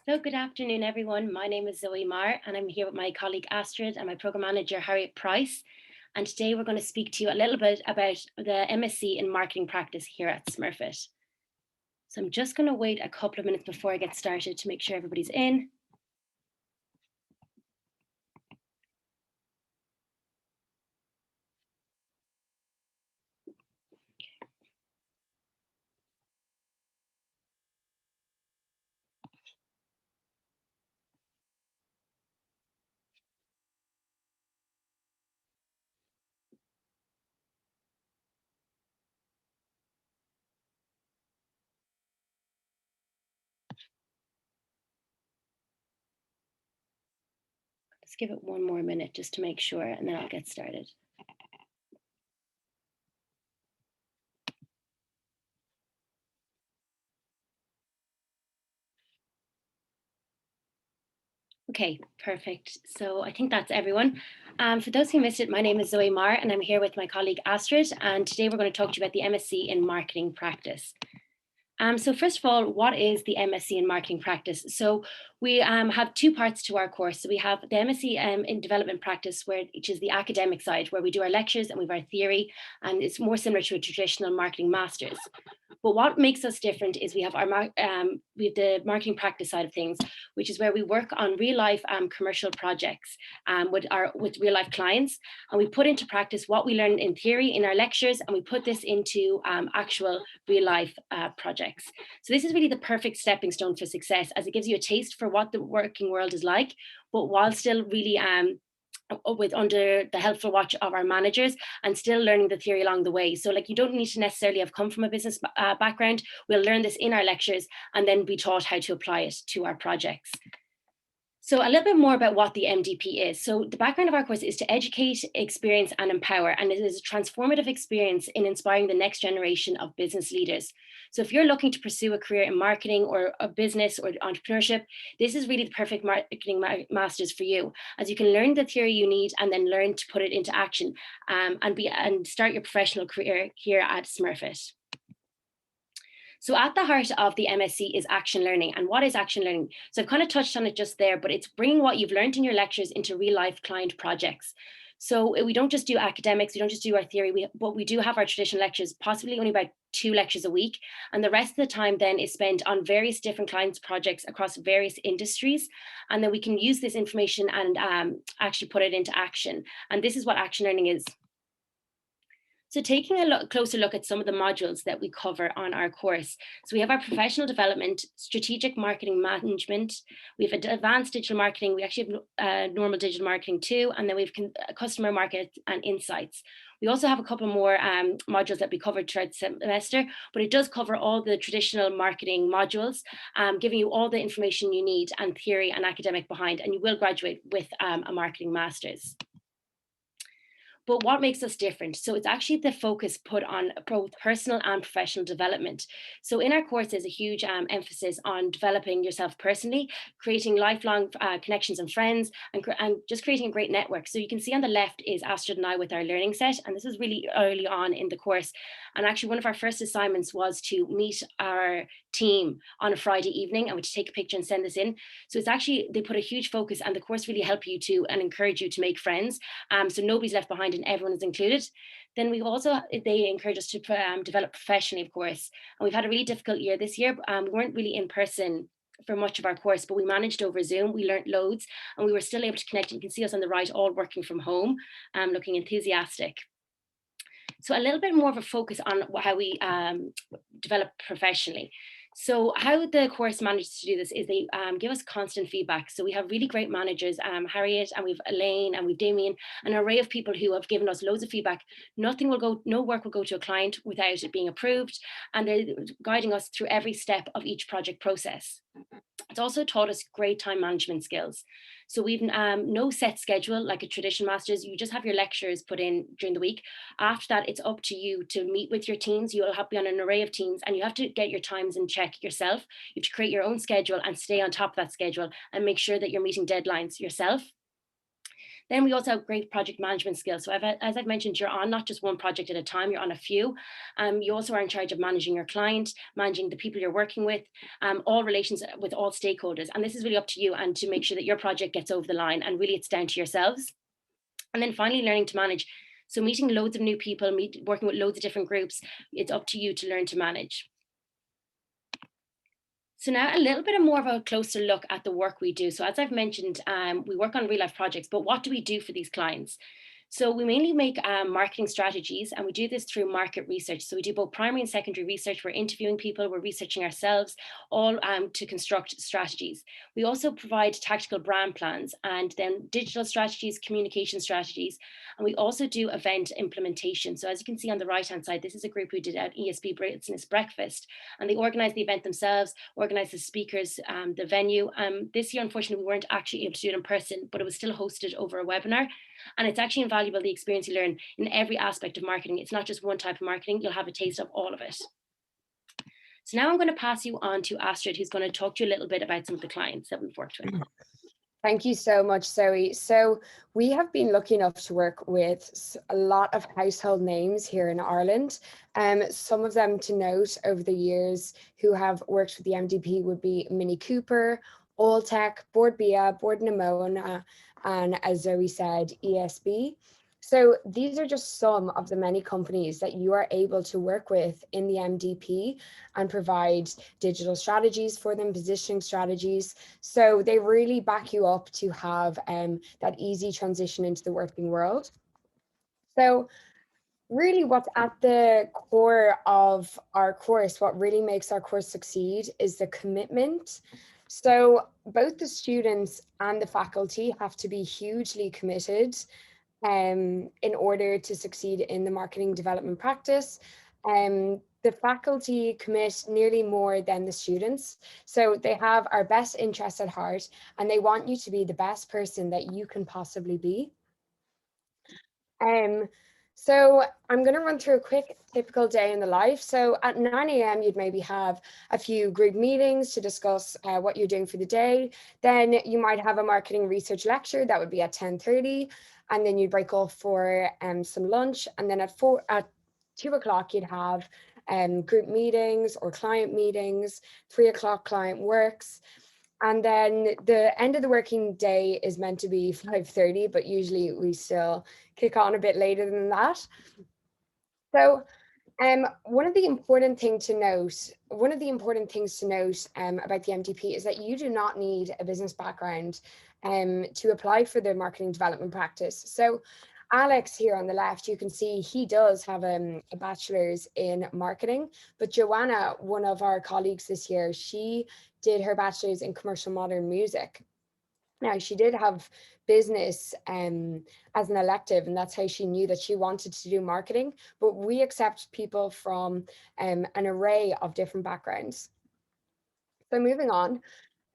So good afternoon, everyone. My name is Zoe Maher, and I'm here with my colleague Astrid and my program manager, Harriet Price. And today we're going to speak to you a little bit about the MSc in Marketing Practice here at Smurfit. So I'm just going to wait a couple of minutes before I get started to make sure everybody's in. Let's give it one more minute just to make sure, and then I'll get started. Okay, perfect. So I think that's everyone. For those who missed it, my name is Zoe Maher, and I'm here with my colleague Astrid. And today we're going to talk to you about the MSc in Marketing Practice. So first of all, what is the MSc in Marketing Practice? So we have two parts to our course. So we have the MSc in Development Practice, which is the academic side, where we do our lectures and we have our theory, and it's more similar to a traditional marketing master's. But what makes us different is we have the marketing practice side of things, which is where we work on real life commercial projects with real life clients, and we put into practice what we learn in theory in our lectures, and we put this into actual real life projects. So this is really the perfect stepping stone for success, as it gives you a taste for what the working world is like, but while still really with under the helpful watch of our managers and still learning the theory along the way. So like you don't need to necessarily have come from a business background. We'll learn this in our lectures and then be taught how to apply it to our projects. So a little bit more about what the MDP is. So the background of our course is to educate, experience, and empower, and it is a transformative experience in inspiring the next generation of business leaders. So if you're looking to pursue a career in marketing or a business or entrepreneurship, this is really the perfect marketing masters for you, as you can learn the theory you need and then learn to put it into action and start your professional career here at Smurfit. So at the heart of the MSc is action learning. And what is action learning? So I've kind of touched on it just there, but it's bringing what you've learned in your lectures into real life client projects. So we don't just do academics, we don't just do our theory, but we do have our traditional lectures, possibly only about 2 lectures a week. And the rest of the time then is spent on various different clients' projects across various industries. And then we can use this information and actually put it into action. And this is what action learning is. So taking a closer look at some of the modules that we cover on our course. So we have our professional development, strategic marketing management, we have advanced digital marketing, we actually have normal digital marketing too, and then we have customer market and insights. We also have a couple more modules that we covered throughout the semester, but it does cover all the traditional marketing modules, giving you all the information you need and theory and academic behind, and you will graduate with a marketing master's. But what makes us different? So it's actually the focus put on both personal and professional development. So in our course, there's a huge emphasis on developing yourself personally, creating lifelong connections and friends, and just creating a great network. So you can see on the left is Astrid and I with our learning set, and this was really early on in the course. And actually one of our first assignments was to meet our team on a Friday evening, and we take a picture and send this in. So it's actually, they put a huge focus, and the course really help you to and encourage you to make friends. So nobody's left behind and everyone is included. Then they encourage us to develop professionally, of course. And we've had a really difficult year this year. We weren't really in person for much of our course, but we managed over Zoom. We learned loads and we were still able to connect. You can see us on the right, all working from home, looking enthusiastic. So a little bit more of a focus on how we develop professionally. So how the course manages to do this is they give us constant feedback. So we have really great managers, Harriet, and we've Elaine, and we've Damien, an array of people who have given us loads of feedback. No work will go to a client without it being approved, and they're guiding us through every step of each project process. It's also taught us great time management skills. So we've no set schedule like a traditional master's. You just have your lectures put in during the week. After that, it's up to you to meet with your teams. You'll have to be on an array of teams, and you have to get your times in check yourself. You have to create your own schedule and stay on top of that schedule and make sure that you're meeting deadlines yourself. Then we also have great project management skills. So as I've mentioned, you're on not just one project at a time, you're on a few. You also are in charge of managing your client, managing the people you're working with, all relations with all stakeholders. And this is really up to you and to make sure that your project gets over the line, and really it's down to yourselves. And then finally, learning to manage. So meeting loads of new people, working with loads of different groups, it's up to you to learn to manage. So now a little bit more of a closer look at the work we do. So as I've mentioned, we work on real life projects, but what do we do for these clients? So we mainly make marketing strategies, and we do this through market research. So we do both primary and secondary research. We're interviewing people, we're researching ourselves, all to construct strategies. We also provide tactical brand plans, and then digital strategies, communication strategies, and we also do event implementation. So as you can see on the right-hand side, this is a group who did at ESB Business Breakfast, and they organized the event themselves, organized the speakers, the venue. This year, unfortunately, we weren't actually able to do it in person, but it was still hosted over a webinar. And it's actually invaluable, the experience you learn in every aspect of marketing. It's not just one type of marketing, you'll have a taste of all of it. So now I'm going to pass you on to Astrid, who's going to talk to you a little bit about some of the clients that we've worked with. Thank you so much, Zoe. So we have been lucky enough to work with a lot of household names here in Ireland. Some of them to note over the years who have worked with the MDP would be Mini Cooper, Alltech, Board Bia, Board Namona, and as Zoe said, ESB. So these are just some of the many companies that you are able to work with in the MDP and provide digital strategies for them, positioning strategies. So they really back you up to have that easy transition into the working world. So really what's at the core of our course, what really makes our course succeed is the commitment. So both the students and the faculty have to be hugely committed in order to succeed in the marketing development practice. The faculty commit nearly more than the students. So they have our best interests at heart, and they want you to be the best person that you can possibly be. So I'm going to run through a quick typical day in the life. So at 9 a.m. you'd maybe have a few group meetings to discuss what you're doing for the day. Then you might have a marketing research lecture that would be at 10:30, and then you'd break off for some lunch. And then at 2 o'clock you'd have group meetings or client meetings. 3 o'clock client works. And then the end of the working day is meant to be 5:30, but usually we still kick on a bit later than that. So one of the important things to note about the MDP is that you do not need a business background to apply for the marketing development practice. So Alex here on the left, you can see he does have a bachelor's in marketing, but Joanna, one of our colleagues this year, she did her bachelor's in commercial modern music. Now, she did have business as an elective, and that's how she knew that she wanted to do marketing, but we accept people from an array of different backgrounds. So moving on,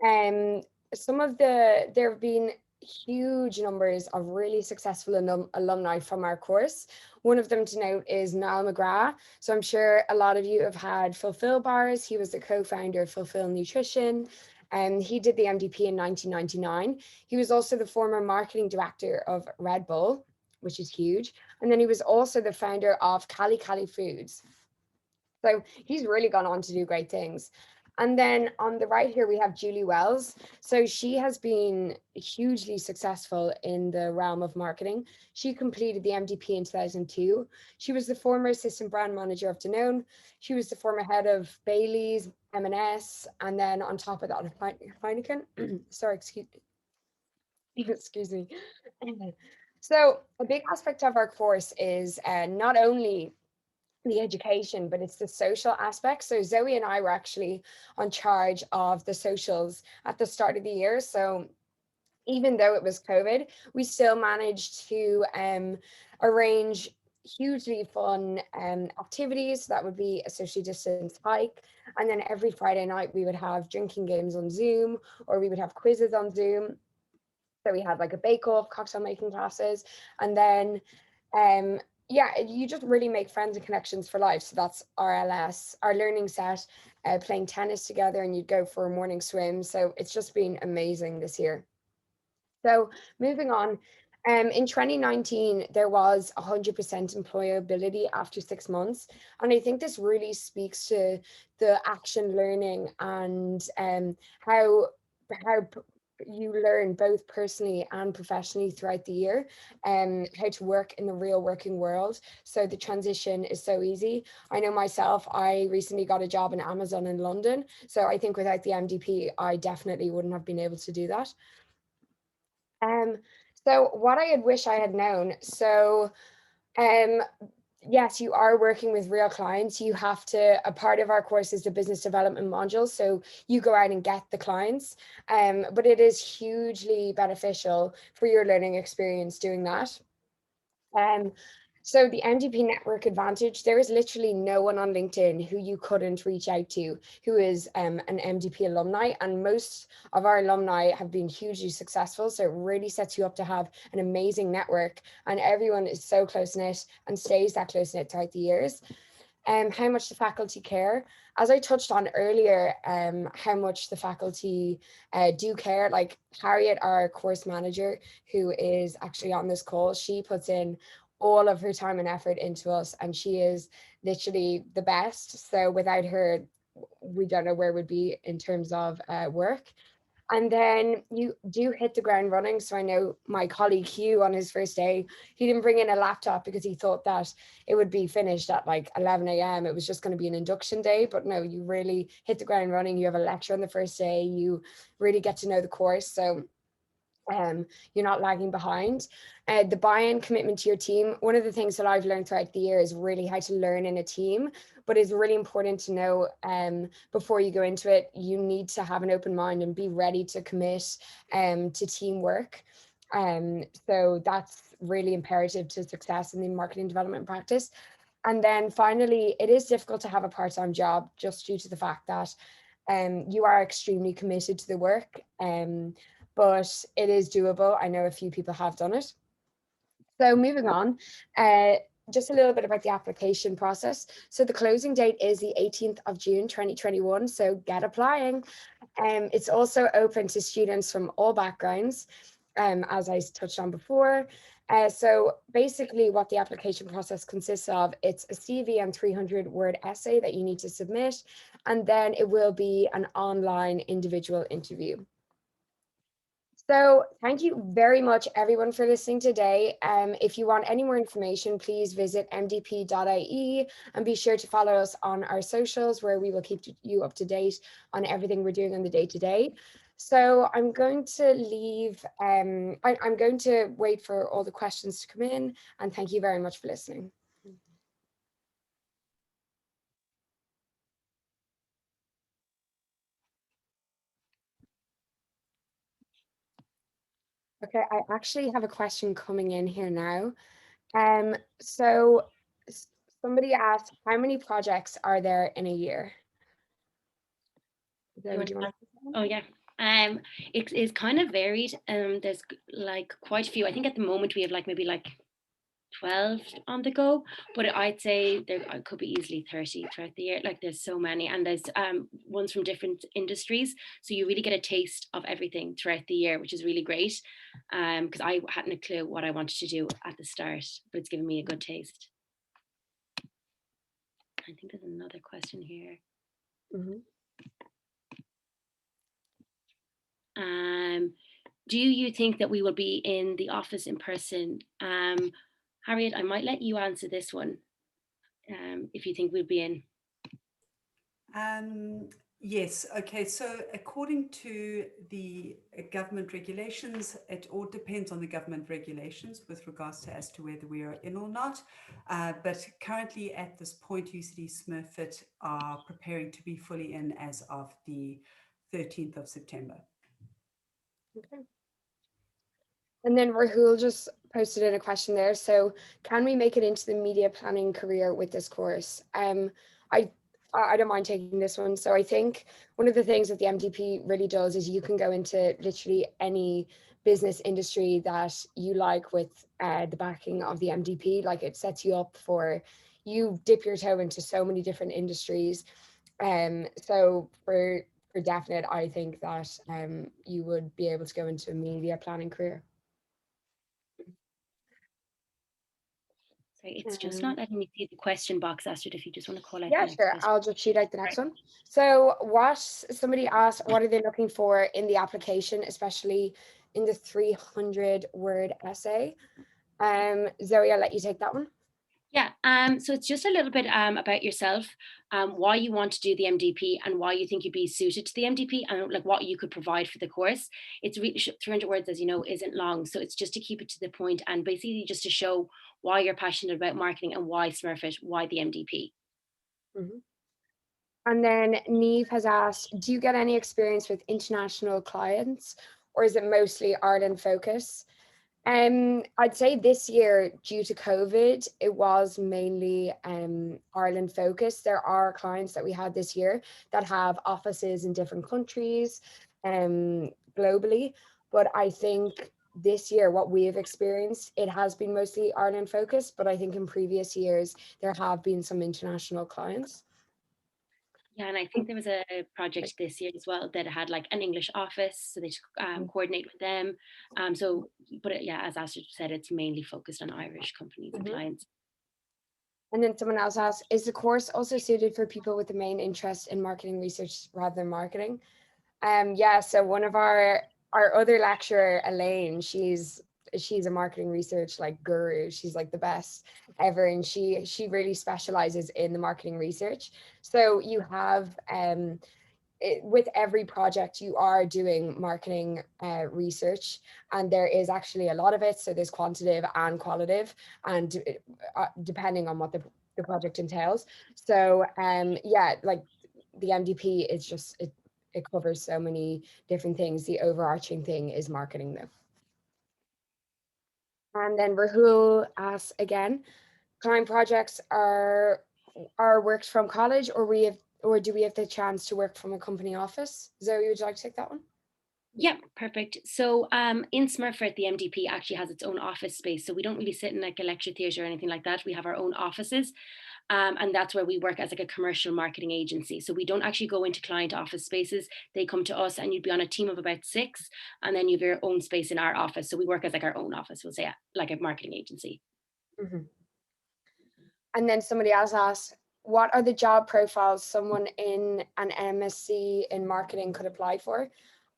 there have been huge numbers of really successful alumni from our course. One of them to note is Niall McGrath. So I'm sure a lot of you have had Fulfill bars. He was the co-founder of Fulfill Nutrition, and he did the MDP in 1999. He was also the former marketing director of Red Bull, which is huge. And then he was also the founder of Cali Foods. So he's really gone on to do great things. And then on the right here, we have Julie Wells. So she has been hugely successful in the realm of marketing. She completed the MDP in 2002. She was the former assistant brand manager of Danone. She was the former head of Bailey's, M&S, and then on top of that, Heineken. Sorry, excuse me. So a big aspect of our course is not only the education, but it's the social aspect. So Zoe and I were actually on charge of the socials at the start of the year. So even though it was COVID, we still managed to arrange hugely fun activities. That would be a socially distanced hike. And then every Friday night we would have drinking games on Zoom, or we would have quizzes on Zoom. So we had like a bake-off, cocktail making classes, and then yeah, you just really make friends and connections for life. So that's RLS, our learning set, playing tennis together, and you'd go for a morning swim. So it's just been amazing this year. So moving on, In 2019, there was 100% employability after 6 months. And I think this really speaks to the action learning and how you learn both personally and professionally throughout the year, how to work in the real working world. So the transition is so easy. I know myself, I recently got a job in Amazon in London. So I think without the MDP, I definitely wouldn't have been able to do that. Um, so what I had wish I had known. So um, yes, you are working with real clients. You have to, a part of our course is the business development module. So you go out and get the clients. But it is hugely beneficial for your learning experience doing that. Um, so the MDP Network Advantage, there is literally no one on LinkedIn who you couldn't reach out to who is an MDP alumni, and most of our alumni have been hugely successful. So it really sets you up to have an amazing network, and everyone is so close knit and stays that close knit throughout the years. How much the faculty care, as I touched on earlier, how much the faculty do care. Like Harriet, our course manager, who is actually on this call, she puts in all of her time and effort into us, and she is literally the best. So without her, we don't know where we'd be in terms of work. And then you do hit the ground running. So I know my colleague Hugh on his first day, he didn't bring in a laptop because he thought that it would be finished at like 11 a.m. It was just going to be an induction day. But no, you really hit the ground running. You have a lecture on the first day. You really get to know the course. So you're not lagging behind. The buy-in commitment to your team. One of the things that I've learned throughout the year is really how to learn in a team, but it's really important to know before you go into it, you need to have an open mind and be ready to commit to teamwork. So that's really imperative to success in the marketing development practice. And then finally, it is difficult to have a part-time job just due to the fact that you are extremely committed to the work. But it is doable. I know a few people have done it. So moving on, just a little bit about the application process. So the closing date is the 18th of June, 2021. So get applying. It's also open to students from all backgrounds, as I touched on before. So basically what the application process consists of, it's a CV and 300-word essay that you need to submit, and then it will be an online individual interview. So thank you very much, everyone, for listening today. If you want any more information, please visit mdp.ie and be sure to follow us on our socials, where we will keep you up to date on everything we're doing on the day-to-day. So I'm going to leave, I'm going to wait for all the questions to come in, and thank you very much for listening. Okay, I actually have a question coming in here now. So somebody asked, how many projects are there in a year? Oh yeah. It is kind of varied. There's like quite a few. I think at the moment we have like maybe like 12 on the go, but I'd say there could be easily 30 throughout the year. Like there's so many, and there's ones from different industries, so you really get a taste of everything throughout the year, which is really great. Because I hadn't a clue what I wanted to do at the start, but it's given me a good taste. I think there's another question here. Do you think that we will be in the office in person? Harriet, I might let you answer this one. If you think we'll be in. Yes, okay, so according to the government regulations, it all depends on the government regulations with regards to as to whether we are in or not. But currently at this point, UCD Smurfit are preparing to be fully in as of the 13th of September. Okay. And then Rahul just posted in a question there. So can we make it into the media planning career with this course? I don't mind taking this one. So I think one of the things that the MDP really does is you can go into literally any business industry that you like with the backing of the MDP. Like it sets you up for, you dip your toe into so many different industries. So for definite, I think that you would be able to go into a media planning career. Sorry, it's just not letting me see the question box, Astrid, if you just want to call out the Yeah, next sure. question. I'll just shoot out the next Right. one. So somebody asked, what are they looking for in the application, especially in the 300-word essay? Zoe, I'll let you take that one. Yeah, so it's just a little bit about yourself, why you want to do the MDP and why you think you'd be suited to the MDP and like what you could provide for the course. It's really 300 words, as you know, isn't long. So it's just to keep it to the point and basically just to show why you're passionate about marketing and why Smurfit, why the MDP. Mhm. And then Neve has asked, do you get any experience with international clients or is it mostly Ireland focus? I'd say this year, due to COVID, it was mainly Ireland focused. There are clients that we had this year that have offices in different countries globally. But I think this year, what we have experienced, it has been mostly Ireland focused. But I think in previous years, there have been some international clients. Yeah, and I think there was a project this year as well that had like an English office, so they coordinate with them. Yeah, as Astrid said, it's mainly focused on Irish companies and clients. And then someone else asked, is the course also suited for people with the main interest in marketing research rather than marketing? Yeah, so one of our other lecturer, Elaine, she's a marketing research like guru. She's like the best ever, and she really specializes in the marketing research. So you have with every project you are doing marketing research, and there is actually a lot of it. So there's quantitative and qualitative, and depending on what the project entails. So yeah, like the MDP is just it covers so many different things. The overarching thing is marketing though. And then Rahul asks again, client projects are worked from college, or do we have the chance to work from a company office? Zoe, would you like to take that one? Yeah, perfect. So in Smurfit, the MDP actually has its own office space. So we don't really sit in like a lecture theatre or anything like that. We have our own offices. And that's where we work as like a commercial marketing agency. So we don't actually go into client office spaces. They come to us and you'd be on a team of about 6, and then you have your own space in our office. So we work as like our own office, we'll say like a marketing agency. Mm-hmm. And then somebody else asked, what are the job profiles someone in an MSc in marketing could apply for?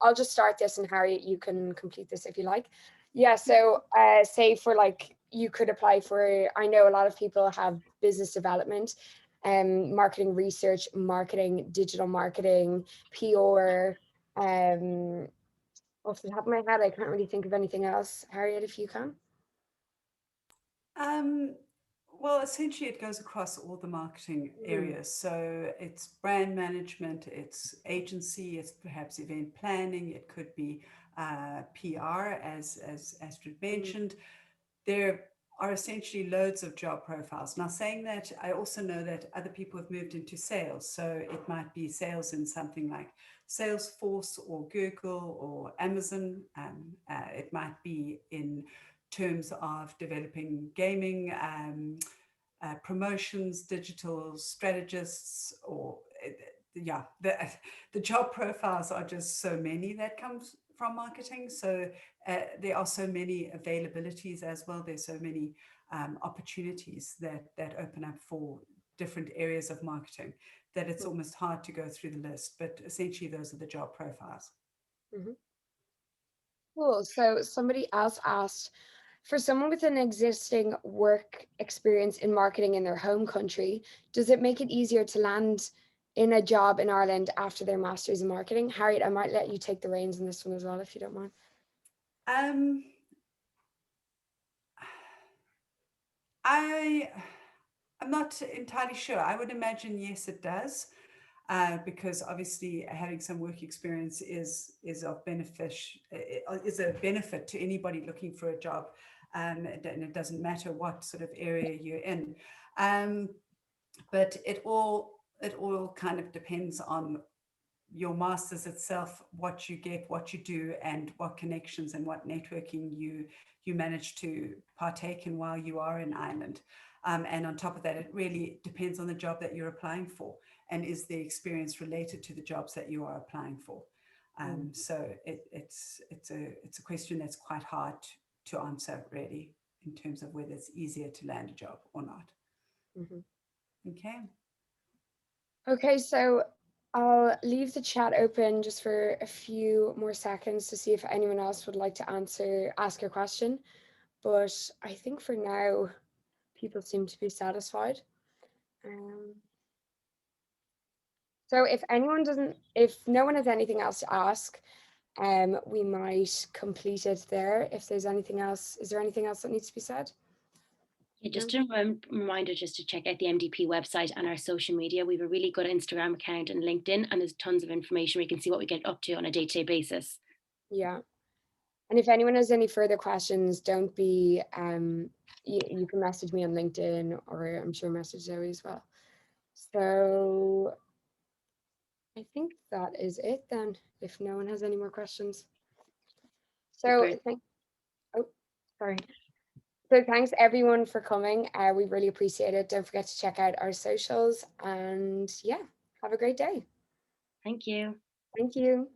I'll just start this, and Harriet, you can complete this if you like. Yeah, so say for like, you could apply for, I know a lot of people have business development, marketing research, marketing, digital marketing, PR. Off the top of my head, I can't really think of anything else. Harriet, if you can. Well, essentially, it goes across all the marketing areas. So it's brand management, it's agency, it's perhaps event planning, it could be PR, as Astrid mentioned. There are essentially loads of job profiles. Now, saying that, I also know that other people have moved into sales. So it might be sales in something like Salesforce or Google or Amazon. It might be in terms of developing gaming, promotions, digital strategists, or yeah, the job profiles are just so many that comes from marketing. So there are so many availabilities as well. There's so many opportunities that open up for different areas of marketing that it's almost hard to go through the list. But essentially, those are the job profiles. Mm-hmm. Cool. So somebody else asked, for someone with an existing work experience in marketing in their home country, does it make it easier to land in a job in Ireland after their master's in marketing? Harriet, I might let you take the reins in this one as well, if you don't mind. I'm not entirely sure. I would imagine yes, it does. Because obviously having some work experience is a benefit to anybody looking for a job, and it doesn't matter what sort of area you're in. But it all kind of depends on your master's itself, what you get, what you do, and what connections and what networking you manage to partake in while you are in Ireland. And on top of that, it really depends on the job that you're applying for, and is the experience related to the jobs that you are applying for. So it's a question that's quite hard to answer, really. in terms of whether it's easier to land a job or not. Okay. Okay, so I'll leave the chat open just for a few more seconds to see if anyone else would like to ask a question. But I think for now, people seem to be satisfied. So if no one has anything else to ask, we might complete it there. If there's anything else, is there anything else that needs to be said? Yeah, just a reminder just to check out the MDP website and our social media. We have a really good Instagram account and LinkedIn, and there's tons of information where you can see what we get up to on a day-to-day basis. Yeah. And if anyone has any further questions, don't be, you can message me on LinkedIn, or I'm sure message Zoe as well. So I think that is it then, if no one has any more questions. So sorry. So thanks everyone for coming. We really appreciate it. Don't forget to check out our socials, and yeah, have a great day. Thank you. Thank you.